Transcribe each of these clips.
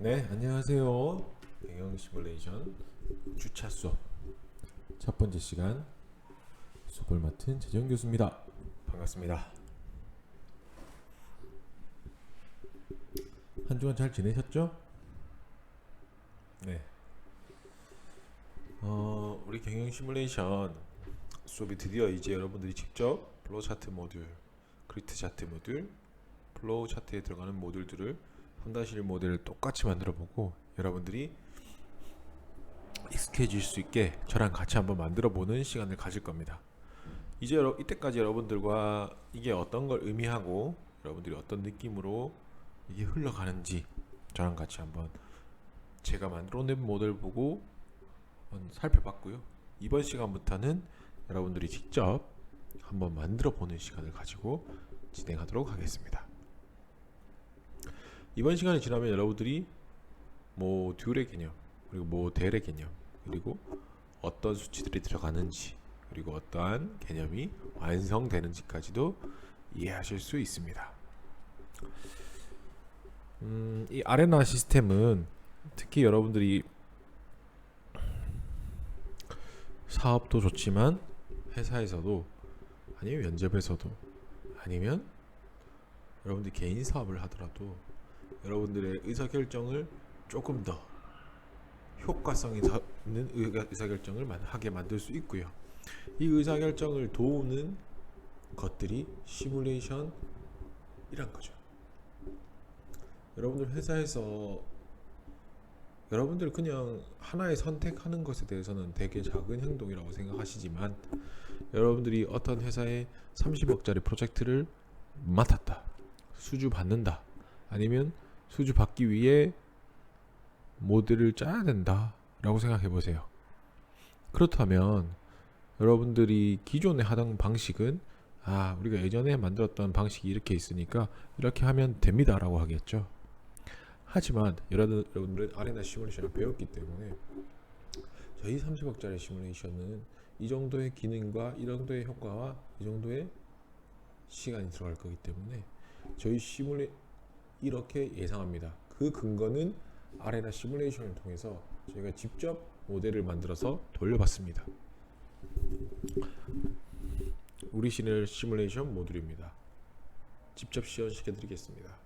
네, 안녕하세요. 배경 시뮬레이션 주차 수업 첫 번째 시간 수업을 맡은 재정 교수입니다. 반갑습니다. 한 주간 잘 지내셨죠? 네. 우리 경영 시뮬레이션 수업이 드디어 이제 여러분들이 직접 플로우 차트 모듈, 그리트 차트 모듈, 플로우 차트에 들어가는 모듈들을 펀다실 모델을 똑같이 만들어 보고 여러분들이 익숙해질 수 있게 저랑 같이 한번 만들어 보는 시간을 가질 겁니다. 이제 이때까지 여러분들과 이게 어떤 걸 의미하고 여러분들이 어떤 느낌으로 이게 흘러가는지 저랑 같이 한번 제가 만들어낸 모델 보고 한번 살펴봤고요. 이번 시간부터는 여러분들이 직접 한번 만들어 보는 시간을 가지고 진행하도록 하겠습니다. 이번 시간이 지나면 여러분들이 모듈의 개념, 그리고 모델의 개념, 그리고 어떤 수치들이 들어가는지, 그리고 어떠한 개념이 완성되는지까지도 이해하실 수 있습니다. 이 아레나 시스템은 특히 여러분들이 사업도 좋지만 회사에서도 아니면 면접에서도 아니면 여러분들이 개인 사업을 하더라도 여러분들의 의사결정을 조금 더 효과성 있는 의사결정을 하게 만들 수 있고요. 이 의사결정을 도우는 것들이 시뮬레이션이란 거죠. 여러분들 회사에서 여러분들 그냥 하나의 선택하는 것에 대해서는 되게 작은 행동이라고 생각하시지만 여러분들이 어떤 회사에 30억짜리 프로젝트를 맡았다, 수주 받는다, 아니면 수주 받기 위해 모델을 짜야 된다 라고 생각해 보세요. 그렇다면 여러분들이 기존에 하던 방식은 우리가 예전에 만들었던 방식이 이렇게 있으니까 이렇게 하면 됩니다 라고 하겠죠. 하지만 여러분들은 아레나 시뮬레이션을 배웠기 때문에 저희 30억짜리 시뮬레이션은 이 정도의 기능과 이 정도의 효과와 이 정도의 시간이 들어갈 거기 때문에 저희 이렇게 예상합니다. 그 근거는 아레나 시뮬레이션을 통해서 저희가 직접 모델을 만들어서 돌려봤습니다. 우리 시뮬레이션 모듈입니다. 직접 시연시켜 드리겠습니다.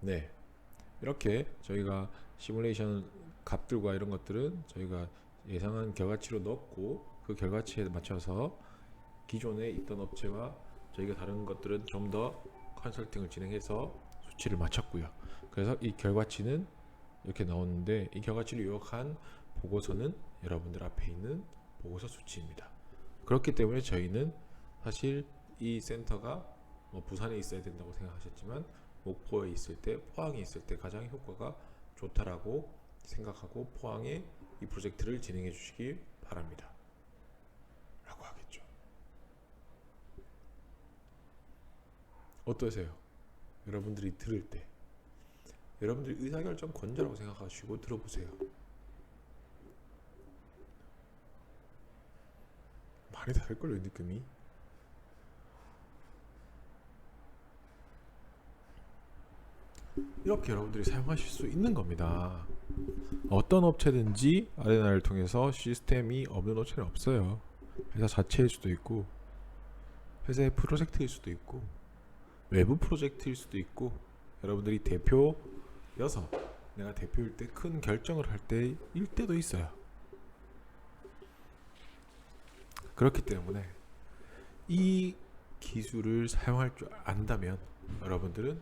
네, 이렇게 저희가 시뮬레이션 값들과 이런 것들은 저희가 예상한 결과치로 넣고 그 결과치에 맞춰서 기존에 있던 업체와 저희가 다른 것들은 좀 더 컨설팅을 진행해서 수치를 맞췄고요. 그래서 이 결과치는 이렇게 나오는데 이 결과치를 요약한 보고서는 여러분들 앞에 있는 보고서 수치입니다. 그렇기 때문에 저희는 사실 이 센터가 부산에 있어야 된다고 생각하셨지만 목포에 있을 때, 포항에 있을 때 가장 효과가 좋다라고 생각하고 포항에 이 프로젝트를 진행해 주시기 바랍니다 라고 하겠죠. 어떠세요? 여러분들이 들을 때 여러분들이 의사결정 권자라고 생각하시고 들어보세요. 많이 다를걸요, 느낌이. 이렇게 여러분들이 사용하실 수 있는 겁니다. 어떤 업체든지 아레나를 통해서 시스템이 없는 업체는 없어요. 회사 자체일 수도 있고 회사의 프로젝트일 수도 있고 외부 프로젝트일 수도 있고 여러분들이 대표여서 내가 대표일 때 큰 결정을 할 때일 때도 있어요. 그렇기 때문에 이 기술을 사용할 줄 안다면 여러분들은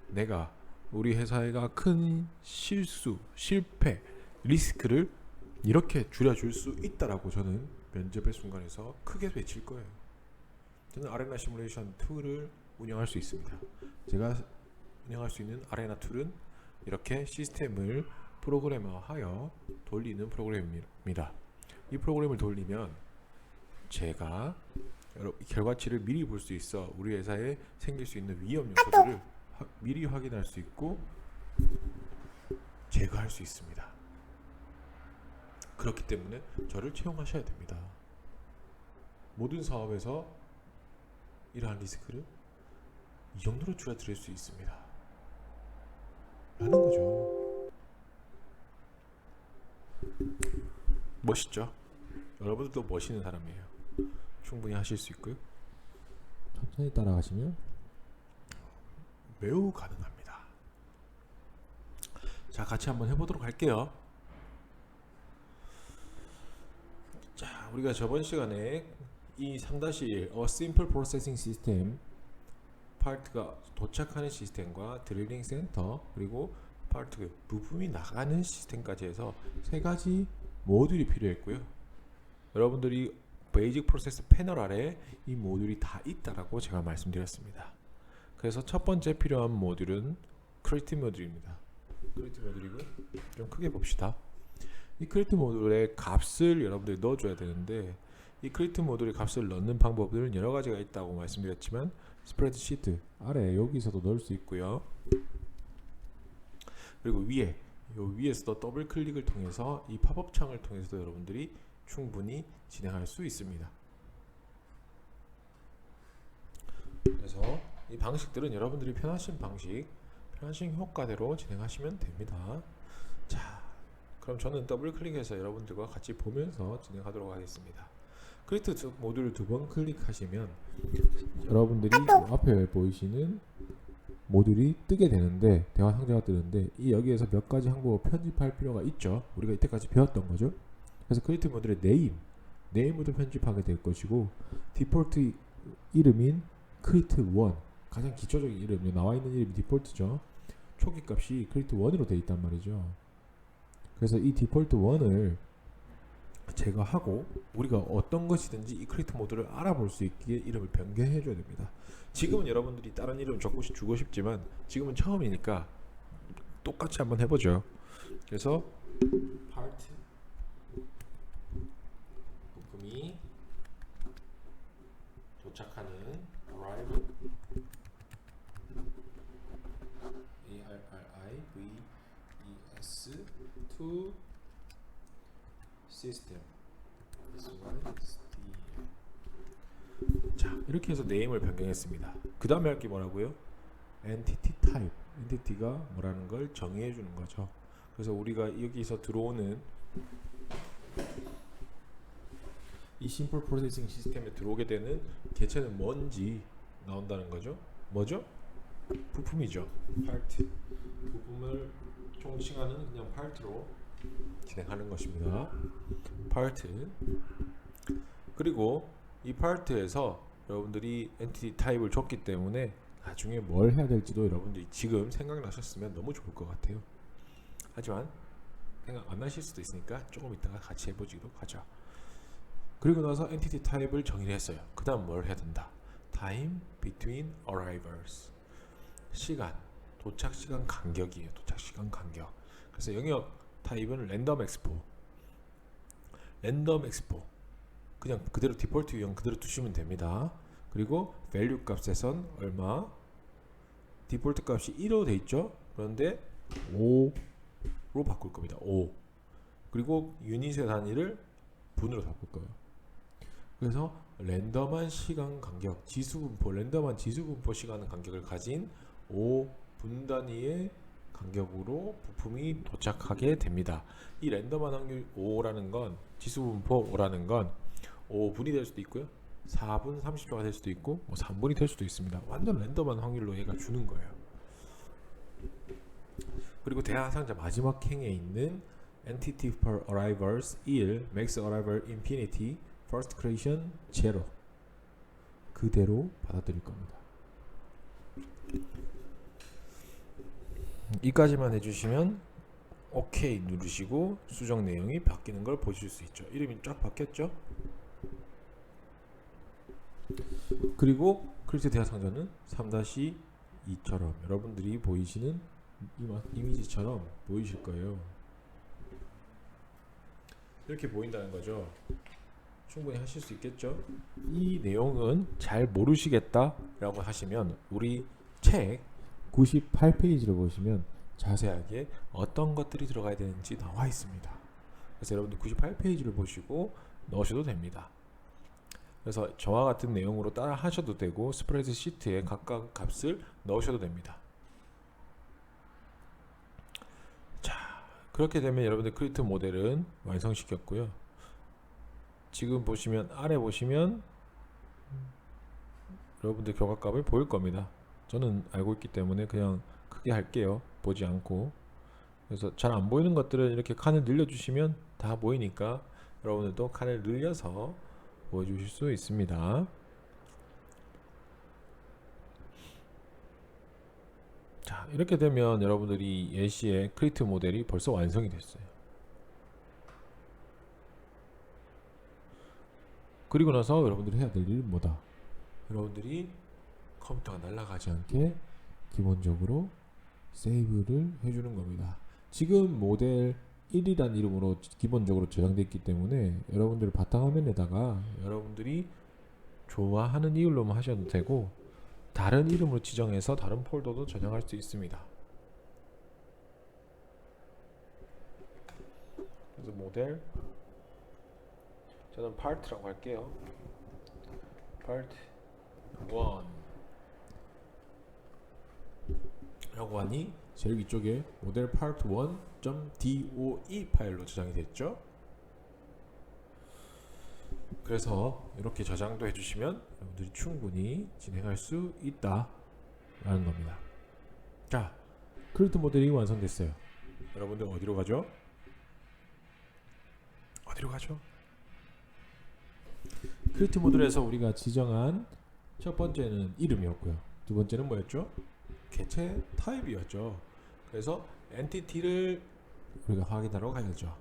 내가 우리 회사가 큰 실수, 실패, 리스크를 이렇게 줄여줄 수 있다라고 저는 면접의 순간에서 크게 외칠 거예요. 저는 아레나 시뮬레이션 툴을 운영할 수 있습니다. 제가 운영할 수 있는 아레나 툴은 이렇게 시스템을 프로그래머하여 돌리는 프로그램입니다. 이 프로그램을 돌리면 제가 결과치를 미리 볼 수 있어 우리 회사에 생길 수 있는 위험 요소들을 미리 확인할 수 있고 제거할 수 있습니다. 그렇기 때문에 저를 채용하셔야 됩니다. 모든 사업에서 이러한 리스크를 이 정도로 줄여드릴 수 있습니다. 라는 거죠. 멋있죠? 여러분들도 멋있는 사람이에요. 충분히 하실 수 있고요. 천천히 따라가시면 매우 가능합니다. 자, 같이 한번 해보도록 할게요. 자, 우리가 저번 시간에 이 3-1 A Simple Processing System 파트가 도착하는 시스템과 드릴링 센터 그리고 파트 부품이 나가는 시스템까지 해서 세 가지 모듈이 필요했고요. 여러분들이 베이직 프로세스 패널 아래 이 모듈이 다 있다라고 제가 말씀드렸습니다. 그래서 첫 번째 필요한 모듈은 크리에이티브 모듈입니다. 크리에이티브 모듈이고 좀 크게 봅시다. 이 크리에이티브 모듈의 값을 여러분들이 넣어줘야 되는데 이 크리에이티브 모듈의 값을 넣는 방법들은 여러 가지가 있다고 말씀드렸지만 스프레드시트 아래 여기서도 넣을 수 있고요. 그리고 위에서도 더블 클릭을 통해서 이 팝업 창을 통해서도 여러분들이 충분히 진행할 수 있습니다. 그래서 이 방식들은 여러분들이 편하신 방식, 편하신 효과대로 진행하시면 됩니다. 자, 그럼 저는 더블 클릭해서 여러분들과 같이 보면서 진행하도록 하겠습니다. 크리에이티브 모듈을 2번 클릭하시면 여러분들이 앞에 보이시는 모듈이 뜨게 되는데 대화 상자가 뜨는데 이 여기에서 몇 가지 항목을 편집할 필요가 있죠. 우리가 이때까지 배웠던 거죠. 그래서 크리에이티브 모듈의 네임부터 편집하게 될 것이고 디폴트 이름인 크리에이티브 1 가장 기초적인 이름 나와 있는 이름이 디폴트죠. 초기 값이 크리에이티브 1으로 되어 있단 말이죠. 그래서 이 디폴트 1을 제거하고 우리가 어떤 것이든지 이 크리에이티브 모듈을 알아볼 수 있기에 이름을 변경해 줘야 됩니다. 지금은 여러분들이 다른 이름 주고 싶지만 지금은 처음이니까 똑같이 한번 해보죠. 그래서 파트 부품이 도착하는 arrival arrives to system. 자, 이렇게 해서 네임을 변경했습니다. 그 다음에 할 게 뭐라고요? entity type. entity가 뭐라는 걸 정의해 주는 거죠. 그래서 우리가 여기서 들어오는 이 심플 프로세싱 시스템에 들어오게 되는 개체는 뭔지 나온다는 거죠. 뭐죠? 부품이죠. 파트. 부품을 총칭하는 그냥 파트로 진행하는 것입니다. 파트. 그리고 이 파트에서 여러분들이 엔티티 타입을 줬기 때문에 나중에 뭘 해야 될지도 여러분들이 지금 생각나셨으면 너무 좋을 것 같아요. 하지만 생각 안 나실 수도 있으니까 조금 이따가 같이 해보지도 하죠. 그리고 나서 엔티티 타입을 정의를 했어요. 그 다음 뭘 해야 된다? Time between arrivals. 시간, 도착 시간 간격이에요. 도착 시간 간격. 그래서 영역 타입은 랜덤 엑스포. 랜덤 엑스포. 그냥 그대로 디폴트 유형 그대로 두시면 됩니다. 그리고 value 값에선 얼마? 디폴트 값이 1로 돼 있죠. 그런데 5로 바꿀 겁니다. 5. 그리고 유닛의 단위를 분으로 바꿀 거예요. 그래서 랜덤한 시간 간격, 지수분포, 랜덤한 지수분포 시간 간격을 가진 5분 단위의 간격으로 부품이 도착하게 됩니다. 이 랜덤한 확률 5라는 건 지수분포 5라는 건 5분이 될 수도 있고요. 4분 30초가 될 수도 있고 뭐 3분이 될 수도 있습니다. 완전 랜덤한 확률로 얘가 주는 거예요. 그리고 대화 상자 마지막 행에 있는 entity per arrivals 1, max arrival infinity, first creation 0 그대로 받아들일 겁니다. 이까지만 해주시면 OK 누르시고 수정 내용이 바뀌는 걸 보실 수 있죠. 이름이 쫙 바뀌었죠. 그리고 크리에이티브 대화 상자는 3-2처럼 여러분들이 보이시는 이미지처럼 보이실 거예요. 이렇게 보인다는 거죠. 충분히 하실 수 있겠죠. 이 내용은 잘 모르시겠다 라고 하시면 우리 책 98페이지를 보시면 자세하게 어떤 것들이 들어가야 되는지 나와 있습니다. 그래서 여러분들 98페이지를 보시고 넣으셔도 됩니다. 그래서 저와 같은 내용으로 따라 하셔도 되고 스프레드 시트에 각각 값을 넣으셔도 됩니다. 그렇게 되면 여러분들 크리에이트 모델은 완성시켰고요. 지금 보시면 아래 보시면 여러분들 교과값을 보일 겁니다. 저는 알고 있기 때문에 그냥 크게 할게요. 보지 않고. 그래서 잘 안 보이는 것들은 이렇게 칸을 늘려주시면 다 보이니까 여러분들도 칸을 늘려서 보여주실 수 있습니다. 자, 이렇게 되면 여러분들이 예시의 크리에이트 모델이 벌써 완성이 됐어요. 그리고 나서 여러분들이 해야 될 일은 뭐다? 여러분들이 컴퓨터가 날아가지 않게 기본적으로 세이브를 해주는 겁니다. 지금 모델 1이란 이름으로 기본적으로 저장되어 있기 때문에 여러분들 바탕화면에다가 여러분들이 좋아하는 이름로만 하셔도 되고 다른 이름으로 지정해서 다른 폴더도 저장할 수 있습니다. 그래서 모델 저는 part라고 할게요. part 1 라고 하니 제일 위쪽에 모델 part 1.doe 파일로 저장이 됐죠. 그래서 이렇게 저장도 해주시면 여러분들이 충분히 진행할 수 있다 라는 겁니다. 자, 크리에이트 모델이 완성됐어요. 여러분들 어디로 가죠? 어디로 가죠? 크리에이트 모델에서 우리가 지정한 첫 번째는 이름이었고요. 두 번째는 뭐였죠? 개체 타입이었죠. 그래서 엔티티를 우리가 확인하러 가야죠.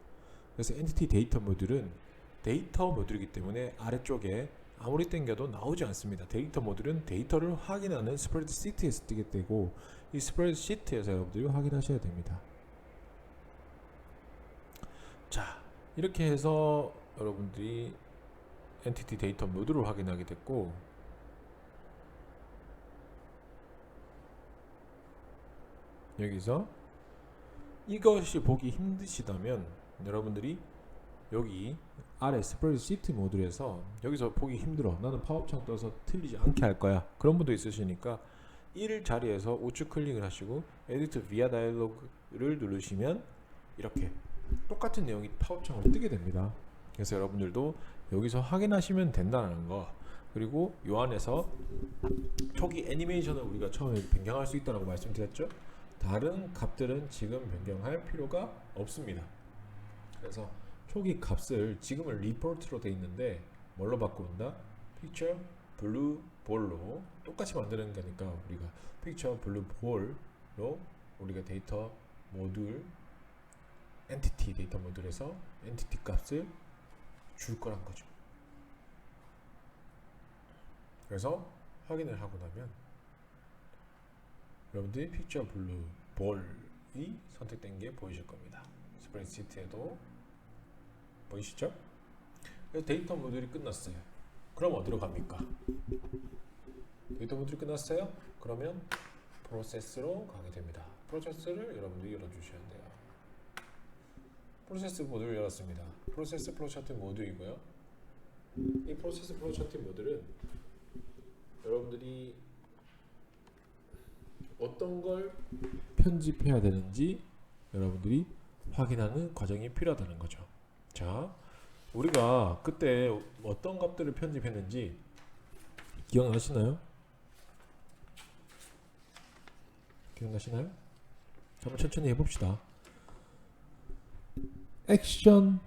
그래서 엔티티 데이터 모듈은 데이터 모듈이기 때문에 아래쪽에 아무리 땡겨도 나오지 않습니다. 데이터 모듈은 데이터를 확인하는 스프레드시트에서 뜨게 되고 이 스프레드시트에서 여러분들이 확인하셔야 됩니다. 자, 이렇게 해서 여러분들이 엔티티 데이터 모듈을 확인하게 됐고 여기서 이것이 보기 힘드시다면 여러분들이 여기 아래 스프레드시트 모듈에서 여기서 보기 힘들어 나는 팝업창 떠서 틀리지 않게 할 거야 그런 분도 있으시니까 1 자리에서 우측 클릭을 하시고 에디트 비아 다이얼로그를 누르시면 이렇게 똑같은 내용이 팝업창으로 뜨게 됩니다. 그래서 여러분들도 여기서 확인하시면 된다는 거, 그리고 요 안에서 초기 애니메이션을 우리가 처음에 변경할 수 있다고 말씀드렸죠. 다른 값들은 지금 변경할 필요가 없습니다. 그래서 초기 값을 지금은 리포트로 돼 있는데 뭘로 바꾼다? 픽처 블루 볼로 똑같이 만드는 거니까 우리가 픽처 블루 볼로 우리가 데이터 모듈 엔티티 데이터 모듈에서 엔티티 값을 줄 거란 거죠. 그래서 확인을 하고 나면 여러분들이 픽처 블루 볼이 선택된 게 보이실 겁니다. 스프레드시트에도 보이시죠? 그래서 데이터 모듈이 끝났어요. 그럼 어디로 갑니까? 데이터 모듈이 끝났어요? 그러면 프로세스로 가게 됩니다. 프로세스를 여러분들이 열어주셔야 돼요. 프로세스 모듈을 열었습니다. 프로세스 플로차트 모듈이고요. 이 프로세스 플로차트 모듈은 여러분들이 어떤 걸 편집해야 되는지 여러분들이 확인하는 과정이 필요하다는 거죠. 자, 우리가 그때 어떤 값들을 편집했는지 기억나시나요? 기억나시나요? 한번 천천히 해봅시다. 액션부터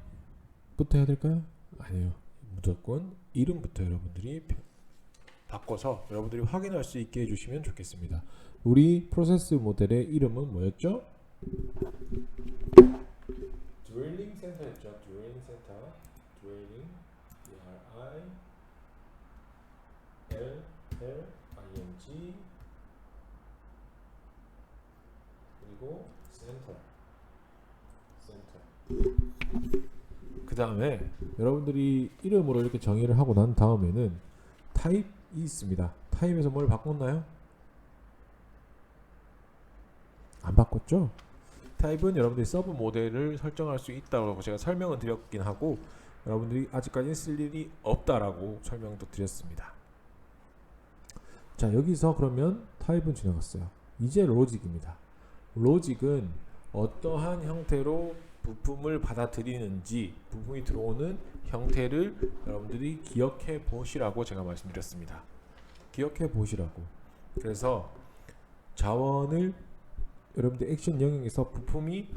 해야 될까요? 아니요. 무조건 이름부터 여러분들이 바꿔서 여러분들이 확인할 수 있게 해주시면 좋겠습니다. 우리 프로세스 모델의 이름은 뭐였죠? 드웰링 센터였죠. 드웰링 센터. 드웰링 D-R-I-L-L-I-N-G 그리고 센터. 그 다음에 여러분들이 이름으로 이렇게 정의를 하고 난 다음에는 타입이 있습니다. 타입에서 뭘 바꿨나요? 안 바꿨죠? 타입은 여러분들이 서브 모델을 설정할 수 있다고 제가 설명을 드렸긴 하고 여러분들이 아직까지 쓸 일이 없다라고 설명도 드렸습니다. 자, 여기서 그러면 타입은 지나갔어요. 이제 로직입니다. 로직은 어떠한 형태로 부품을 받아들이는지, 부품이 들어오는 형태를 여러분들이 기억해 보시라고 제가 말씀드렸습니다. 기억해 보시라고. 그래서 자원을 여러분들 액션 영역에서 부품이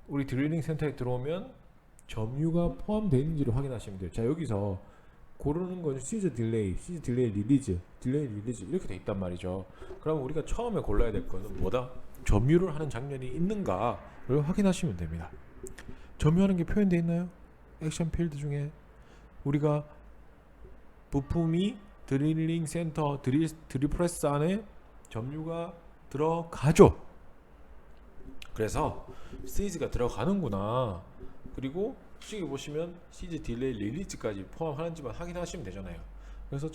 우리 드릴링 센터에 들어오면 점유가 포함되어 있는지를 확인하시면 돼요. 자, 여기서 고르는 건 시즈 딜레이, 릴리즈, 이렇게 돼 있단 말이죠. 그럼 우리가 처음에 골라야 될 거는 뭐다? 점유를 하는 장면이 있는가를 확인하시면 됩니다. 점유하는 게 표현되어 있나요? 액션 필드 중에 우리가 부품이 드릴링 센터, 드릴 프레스 안에 점유가 들어가죠. 그래서 시즈가 들어가는구나. 그리고 시계 보시면 시즈 딜레이 릴리즈까지 포함하는지만 확인하시면 되잖아요. 그래서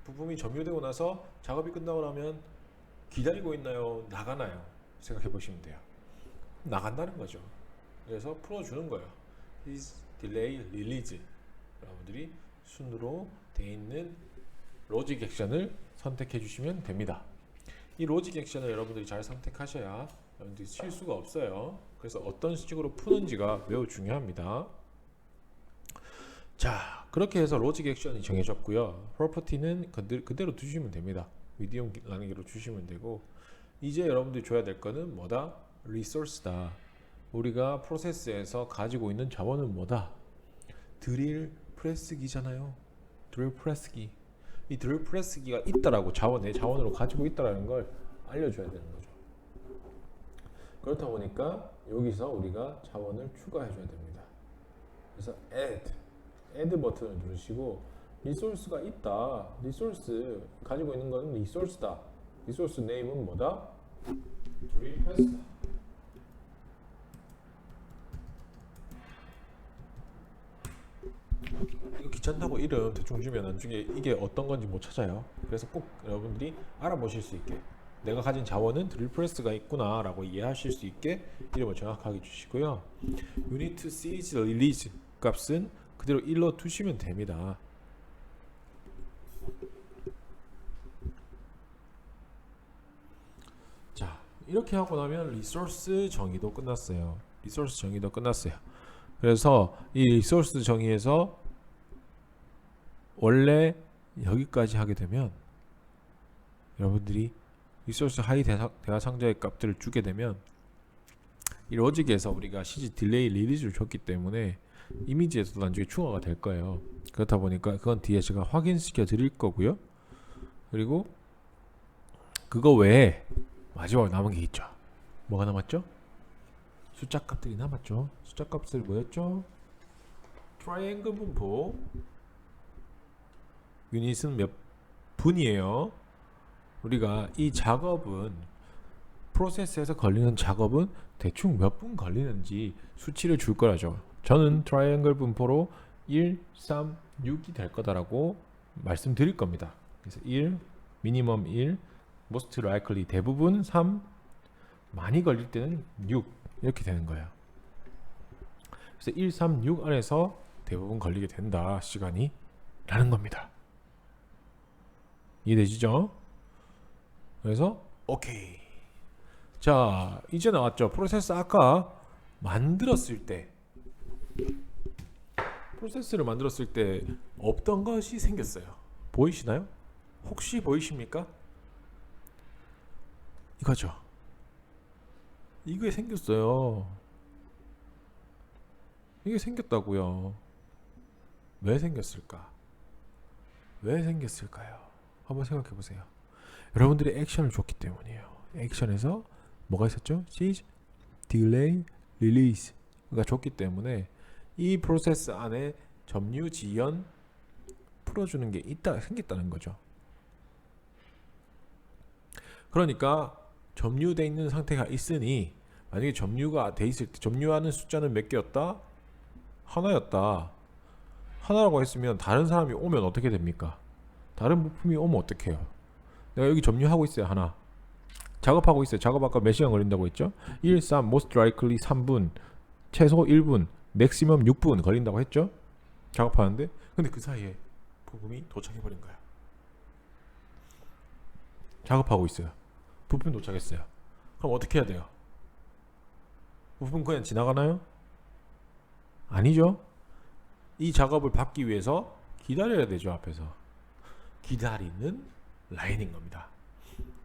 부품이 점유되고 나서 작업이 끝나고 나면 기다리고 있나요? 나가나요? 생각해 보시면 돼요. 나간다는 거죠. 그래서 풀어주는 거예요. 시즈 딜레이 릴리즈. 여러분들이 순으로 되어 있는 로직 액션을 선택해 주시면 됩니다. 이 로직 액션을 여러분들이 잘 선택하셔야 여러분들이 실수가 없어요. 그래서 어떤 식으로 푸는지가 매우 중요합니다. 자, 그렇게 해서 로직 액션이 정해졌고요. 프로퍼티는 그대로 두시면 됩니다. 미디엄 나누기로 주시면 되고, 이제 여러분들이 줘야 될 거는 뭐다? 리소스다. 우리가 프로세스에서 가지고 있는 자원은 뭐다? 드릴 프레스기잖아요. 드릴 프레스기. 이 드릴 프레스기가 있다라고 내 자원으로 가지고 있다라는 걸 알려줘야 되는 거죠. 그렇다 보니까 여기서 우리가 자원을 추가해줘야 됩니다. 그래서 add 버튼을 누르시고 리소스가 있다. 리소스 가지고 있는 거는 리소스다. 리소스 네임은 뭐다? 드릴 프레스다. 이거 귀찮다고 이름 대충 주면 나중에 이게 어떤 건지 못 찾아요. 그래서 꼭 여러분들이 알아보실 수 있게, 내가 가진 자원은 드릴 프레스가 있구나 라고 이해하실 수 있게 이름을 정확하게 주시고요. 유니트 시리즈 릴리즈 값은 그대로 1로 두시면 됩니다. 자, 이렇게 하고 나면 리소스 정의도 끝났어요. 그래서 이 리소스 정의에서 원래 여기까지 하게 되면 여러분들이 리소스 하이 대하상자의 값들을 주게 되면 이 로직에서 우리가 시즈 딜레이 릴리즈를 줬기 때문에 이미지에서도 나중에 추가가 될 거예요. 그렇다 보니까 그건 뒤에 제가 확인시켜 드릴 거고요. 그리고 그거 외에 마지막으로 남은 게 있죠. 뭐가 남았죠? 숫자 값들이 남았죠. 숫자 값들 뭐였죠? 트라이앵글 분포. 유닛은 몇 분이에요. 우리가 이 작업은 프로세스에서 걸리는 작업은 대충 몇 분 걸리는지 수치를 줄 거라죠. 저는 트라이앵글 분포로 1, 3, 6이 될 거다라고 말씀드릴 겁니다. 그래서 1, 미니멈 1, most likely 대부분 3, 많이 걸릴 때는 6 이렇게 되는 거예요. 그래서 1, 3, 6 안에서 대부분 걸리게 된다 시간이 라는 겁니다. 이해되시죠? 그래서 오케이. 자, 이제 나왔죠. 프로세스 아까 만들었을 때, 프로세스를 만들었을 때 없던 것이 생겼어요. 보이시나요? 혹시 보이십니까? 이거죠. 이게 생겼어요. 이게 생겼다고요. 왜 생겼을까? 왜 생겼을까요? 한번 생각해 보세요. 여러분들이 액션을 줬기 때문이에요. 액션에서 뭐가 있었죠? 시즈, 딜레이, 릴리즈가 줬기 때문에 이 프로세스 안에 점유 지연 풀어주는 게 생겼다는 거죠. 그러니까 점유돼 있는 상태가 있으니 만약에 점유가 돼 있을 때 점유하는 숫자는 몇 개였다? 하나였다. 하나라고 했으면 다른 사람이 오면 어떻게 됩니까? 다른 부품이 오면 어떻게 해요? 내가 여기 점유하고 있어요. 하나 작업하고 있어요. 작업 아까 몇 시간 걸린다고 했죠? 1, 3, most likely 3분, 최소 1분, 맥시멈 6분 걸린다고 했죠? 작업하는데 근데 그 사이에 부품이 도착해버린 거야. 작업하고 있어요. 부품이 도착했어요. 그럼 어떻게 해야 돼요? 부품 그냥 지나가나요? 아니죠. 이 작업을 받기 위해서 기다려야 되죠. 앞에서 기다리는 라인인 겁니다.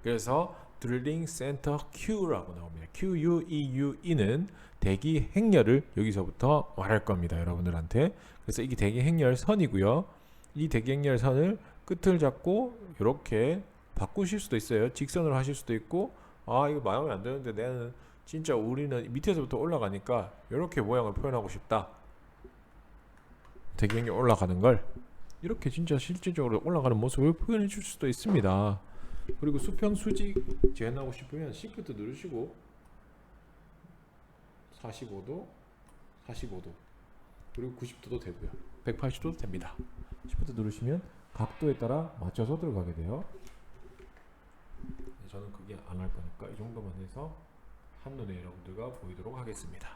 그래서 드릴링 센터 Q라고 나옵니다. QUEUE는 대기 행렬을 여기서부터 말할 겁니다. 여러분들한테. 그래서 이게 대기 행렬 선이고요. 이 대기 행렬 선을 끝을 잡고 이렇게 바꾸실 수도 있어요. 직선으로 하실 수도 있고, 아 이거 마음에 안 드는데 내는 진짜 우리는 밑에서부터 올라가니까 이렇게 모양을 표현하고 싶다. 대기 행렬 올라가는 걸 이렇게 진짜 실질적으로 올라가는 모습을 표현해 줄 수도 있습니다. 그리고 수평 수직 재현하고 싶으면 Shift 누르시고 45도, 45도, 그리고 90도도 되고요. 180도도 됩니다. Shift 누르시면 각도에 따라 맞춰서 들어가게 돼요. 저는 그게 안 할 거니까 이 정도만 해서 한눈에 여러분들과 보이도록 하겠습니다.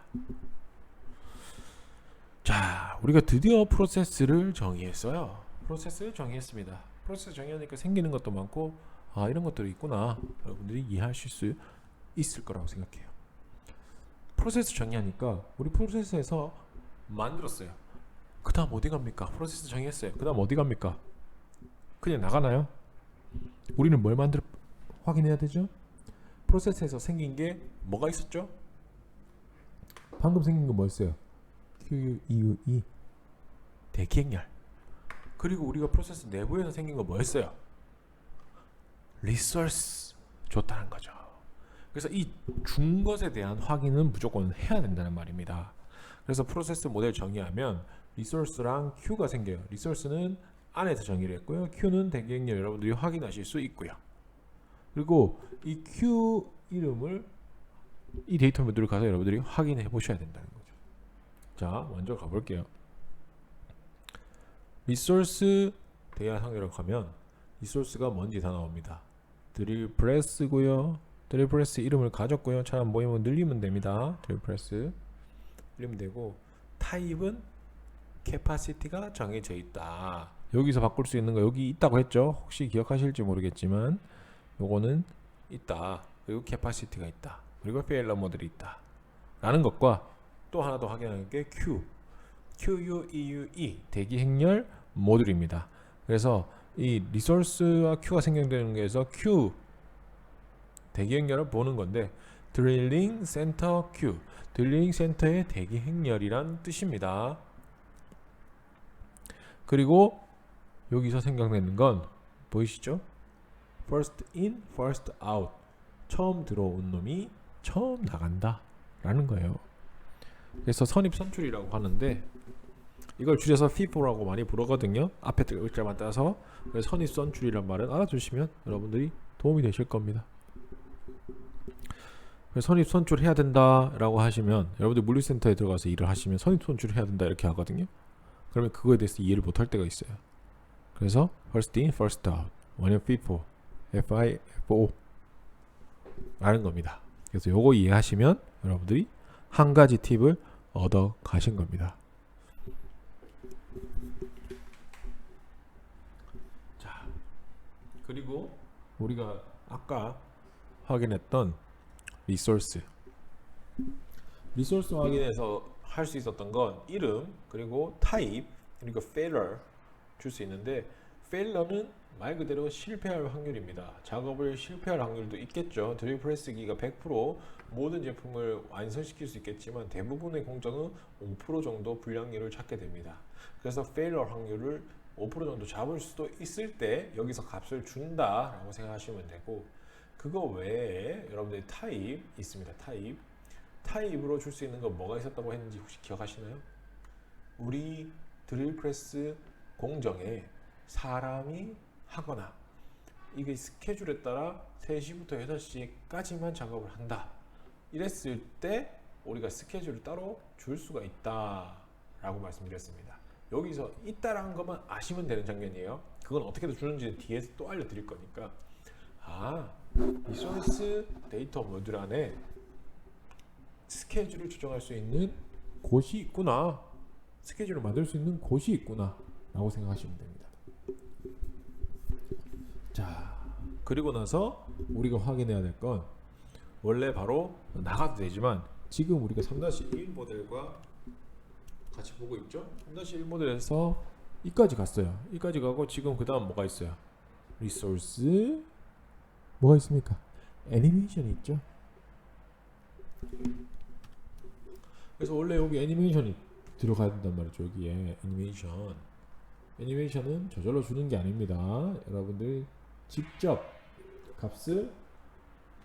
자, 우리가 드디어 프로세스를 정의했어요. 프로세스를 정의했습니다. 프로세스 정의하니까 생기는 것도 많고, 아 이런 것들이 있구나, 여러분들이 이해하실 수 있을 거라고 생각해요. 프로세스 정의하니까 우리 프로세스에서 만들었어요. 그 다음 어디 갑니까? 프로세스 정의했어요. 그 다음 어디 갑니까? 그냥 나가나요? 우리는 뭘 확인해야 되죠? 프로세스에서 생긴 게 뭐가 있었죠? 방금 생긴 거 뭐였어요? QUEUE 대기행렬. 그리고 우리가 프로세스 내부에서 생긴 거 뭐였어요? 리소스 줬다는 거죠. 그래서 이 준 것에 대한 확인은 무조건 해야 된다는 말입니다. 그래서 프로세스 모델 정의하면 리소스랑 Q가 생겨요. 리소스는 안에서 정의를 했고요. Q는 대기행렬 여러분들이 확인하실 수 있고요. 그리고 이 Q 이름을 이 데이터 모듈을 가서 여러분들이 확인해 보셔야 된다는 거죠. 자, 먼저 가볼게요. 리소스 대야 상태로 가면 리소스가 뭔지 다 나옵니다. 드릴 프레스고요. 드릴 프레스 이름을 가졌고요. 잘 안 보이면 늘리면 됩니다. 드릴 프레스 늘리면 되고, 타입은 캐파시티가 정해져 있다. 여기서 바꿀 수 있는 거 여기 있다고 했죠. 혹시 기억하실지 모르겠지만 요거는 있다. 그리고 캐파시티가 있다. 그리고 페일러 모델이 있다. 라는 것과 또 하나 더 확인하는 게 QUEUE 대기 행렬 모듈입니다. 그래서 이 리소스와 Q가 생성되는 게에서 Q 대기 행렬을 보는 건데, 드릴링 센터 Q, 드릴링 센터의 대기 행렬이란 뜻입니다. 그리고 여기서 생성되는 건 보이시죠? first in, first out. 처음 들어온 놈이 처음 나간다 라는 거예요. 그래서 선입 선출이라고 하는데, 이걸 줄여서 FIFO라고 많이 부르거든요. 앞에 글자만 따서. 그래서 선입 선출이란 말은 알아두시면 여러분들이 도움이 되실 겁니다. 그래서 선입 선출 해야 된다 라고 하시면, 여러분들 물리센터에 들어가서 일을 하시면 선입 선출 해야 된다 이렇게 하거든요. 그러면 그거에 대해서 이해를 못할 때가 있어요. 그래서 first in, first out, 원형 FIFO, FIFO 라는 겁니다. 그래서 요거 이해하시면 여러분들이 한 가지 팁을 얻어 가신 겁니다. 자, 그리고 우리가 아까 확인했던 리소스 확인해서 할 수 있었던 건 이름, 그리고 타입, 그리고 failure 줄 수 있는데, failure는 말 그대로 실패할 확률입니다. 작업을 실패할 확률도 있겠죠. 드릴 프레스기가 100% 모든 제품을 완성시킬 수 있겠지만 대부분의 공정은 5% 정도 불량률을 찾게 됩니다. 그래서 failure 확률을 5% 정도 잡을 수도 있을 때 여기서 값을 준다라고 생각하시면 되고, 그거 외에 여러분들이 타입 있습니다. 타입으로 줄 수 있는 거 뭐가 있었다고 했는지 혹시 기억하시나요? 우리 드릴 프레스 공정에 사람이 하거나 이게 스케줄에 따라 3시부터 6시까지만 작업을 한다 이랬을 때 우리가 스케줄을 따로 줄 수가 있다 라고 말씀드렸습니다. 여기서 있다라는 것만 아시면 되는 장면이에요. 그건 어떻게 주는지 뒤에서 또 알려드릴 거니까, 리소스 데이터 모듈 안에 스케줄을 조정할 수 있는 곳이 있구나, 스케줄을 만들 수 있는 곳이 있구나 라고 생각하시면 됩니다. 자, 그리고 나서 우리가 확인해야 될 건, 원래 바로 나가도 되지만 지금 우리가 3-1 모델과 같이 보고 있죠. 3-1 모델에서 이까지 갔어요. 이까지 가고 지금 그 다음 뭐가 있어요? 리소스 뭐가 있습니까? 애니메이션이 있죠. 그래서 원래 여기 애니메이션이 들어가야 된단 말이죠. 여기에 애니메이션은 저절로 주는 게 아닙니다. 여러분들 직접 값을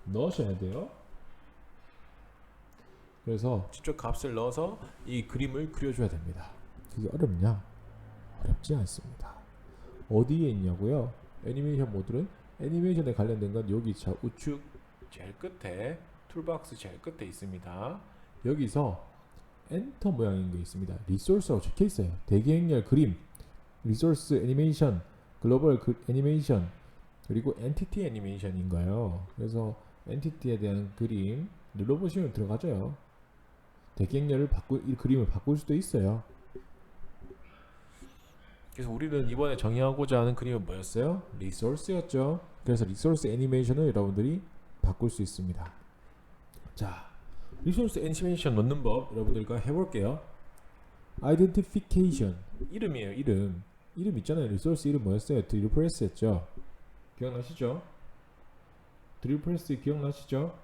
넣으셔야 돼요. 그래서 직접 값을 넣어서 이 그림을 그려줘야 됩니다. 그게 어렵냐? 어렵지 않습니다. 어디에 있냐고요? 애니메이션 모듈은 애니메이션에 관련된 건 여기 우측 제일 끝에 툴박스 제일 끝에 있습니다. 여기서 엔터 모양인 게 있습니다. 리소스라고 적혀 있어요. 대기행렬 그림, 리소스 애니메이션, 글로벌 애니메이션, 그리고 엔티티 애니메이션인 거예요. 그래서 엔티티에 대한 그림 눌러보시면 들어가져요. 대기행렬을 이 그림을 바꿀 수도 있어요. 그래서 우리는 이번에 정의하고자 하는 그림은 뭐였어요? 리소스였죠. 그래서 리소스 애니메이션을 여러분들이 바꿀 수 있습니다. 자, 리소스 애니메이션 넣는 법 여러분들과 해볼게요. 아이덴티피케이션 이름이에요. 이름 있잖아요. 리소스 이름 뭐였어요? 드릴프레스였죠. 기억나시죠? 드릴프레스 기억나시죠?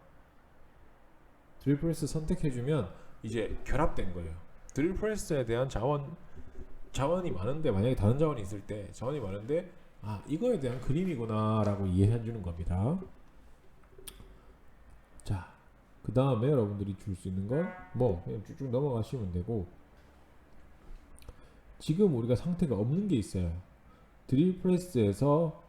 드릴프레스 선택해주면 이제 결합된 거예요. 드릴프레스에 대한 자원이 많은데, 만약에 다른 자원이 있을 때 자원이 많은데 이거에 대한 그림이구나 라고 이해해 주는 겁니다. 자, 그 다음에 여러분들이 줄 수 있는 건 뭐 그냥 쭉쭉 넘어가시면 되고, 지금 우리가 상태가 없는 게 있어요. 드릴프레스에서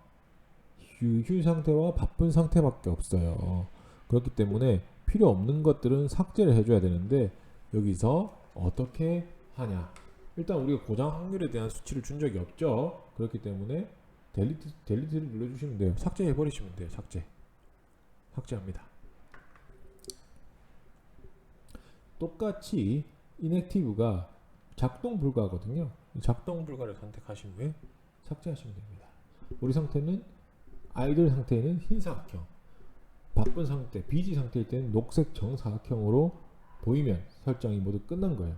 휴 상태와 바쁜 상태밖에 없어요. 그렇기 때문에 필요 없는 것들은 삭제를 해줘야 되는데, 여기서 어떻게 하냐? 일단 우리가 고장 확률에 대한 수치를 준 적이 없죠. 그렇기 때문에 델리트를 눌러주시면 돼요. 삭제해 버리시면 돼요. 삭제합니다. 똑같이 inactive가 작동 불가하거든요. 작동 불가를 선택하신 후에 삭제하시면 됩니다. 우리 상태는 아이들 상태에는 흰 사각형, 바쁜 상태, 비지 상태일 때는 녹색 정사각형으로 보이면 설정이 모두 끝난 거예요.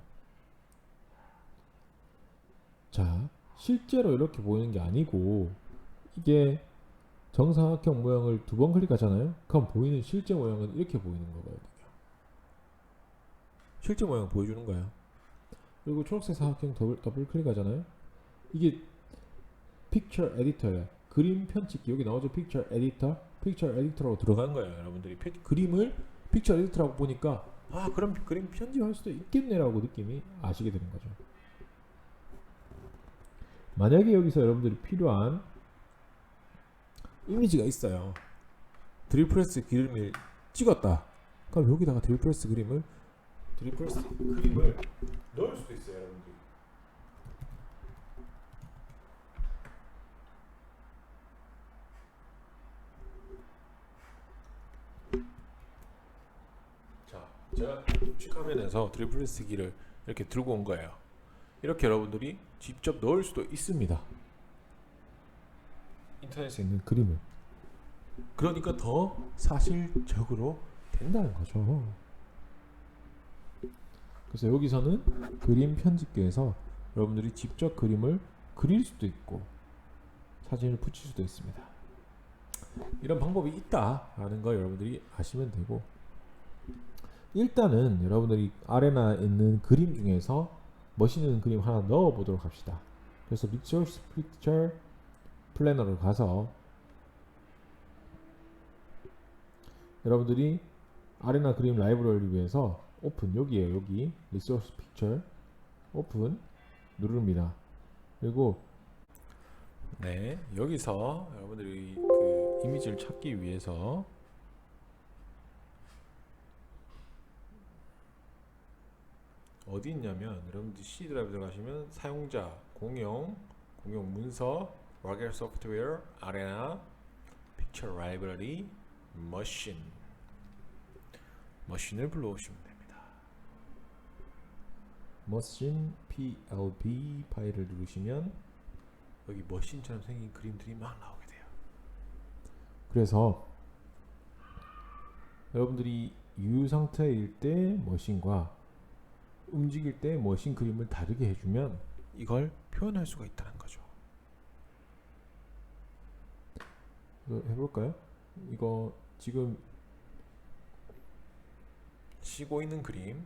자, 실제로 이렇게 보이는 게 아니고, 이게 정사각형 모양을 2번 클릭하잖아요. 그럼 보이는 실제 모양은 이렇게 보이는 거거든요. 실제 모양을 보여주는 거예요. 그리고 초록색 사각형 더블 클릭하잖아요. 이게 픽처 에디터예요. 그림 편집기. 여기 나오죠. 픽처 에디터라고 들어간 거예요. 여러분들이 그림을 픽처 에디터라고 보니까 그럼 그림 편집할 수도 있겠네라고 느낌이 아시게 되는 거죠. 만약에 여기서 여러분들이 필요한 이미지가 있어요. 드릴프레스 그림을 찍었다. 그럼 여기다가 드릴프레스 그림을 넣을 수도 있어요, 여러분들. 자, 제가 우측 화면에서 드릴프레스 기를 이렇게 들고 온 거예요. 이렇게 여러분들이 직접 넣을 수도 있습니다. 인터넷에 있는 그림을. 그러니까 더 사실적으로 된다는 거죠. 그래서 여기서는 그림 편집기에서 여러분들이 직접 그림을 그릴 수도 있고 사진을 붙일 수도 있습니다. 이런 방법이 있다라는 걸 여러분들이 아시면 되고, 일단은 여러분들이 아레나에 있는 그림 중에서 멋있는 그림 하나 넣어 보도록 합시다. 그래서 리소스 픽처 플래너로 가서 여러분들이 아레나 그림 라이브러리를 위해서 오픈, 여기에요. 여기 리소스 픽처 오픈 누릅니다. 그리고 여기서 여러분들이 그 이미지를 찾기 위해서 어디 있냐면, 여러분들 C 드라이브 들어가시면 사용자, 공용 문서, 와겔 소프트웨어, 아레나, 픽처 라이브러리, 머신을 불러오시면 됩니다. 머신 PLB 파일을 누르시면 여기 머신처럼 생긴 그림들이 막 나오게 돼요. 그래서 여러분들이 유효 상태일 때 머신과 움직일 때 머신 그림을 다르게 해주면 이걸 표현할 수가 있다는 거죠. 이거 해볼까요? 이거 지금 쉬고 있는 그림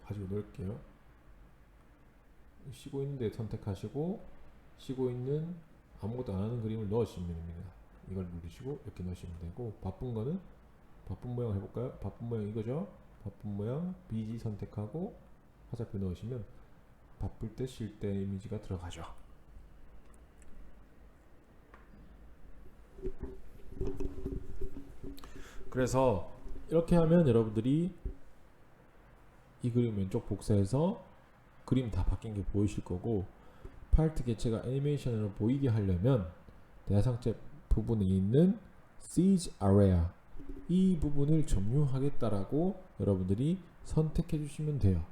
가지고 넣을게요. 쉬고 있는데 선택하시고 쉬고 있는 아무것도 안 하는 그림을 넣으시면 됩니다. 이걸 누르시고 이렇게 넣으시면 되고, 바쁜 거는 바쁜 모양 해볼까요? 바쁜 모양 이거죠? 바쁜 모양 BG 선택하고 화살표 넣으시면 바쁠 때 쉴 때 이미지가 들어가죠. 그래서 이렇게 하면 여러분들이 이 그림 왼쪽 복사해서 그림 다 바뀐 게 보이실 거고, 파일트 개체가 애니메이션으로 보이게 하려면 대상체 부분에 있는 Seize Area 이 부분을 점유하겠다라고 여러분들이 선택해 주시면 돼요.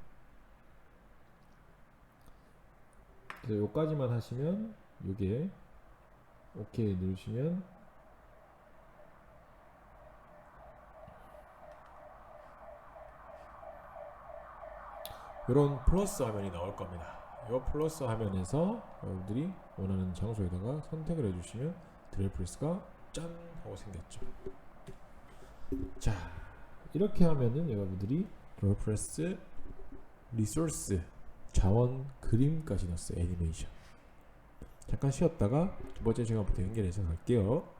그래서 요까지만 하시면, 요게 OK 누르시면 이런 플러스 화면이 나올 겁니다. 이 플러스 화면에서 여러분들이 원하는 장소에다가 선택을 해주시면 드래프리스가 짠 하고 생겼죠. 자, 이렇게 하면은 여러분들이 드래프리스 리소스 자원 그림까지 넣었어요. 애니메이션. 잠깐 쉬었다가 두 번째 시간부터 연결해서 갈게요.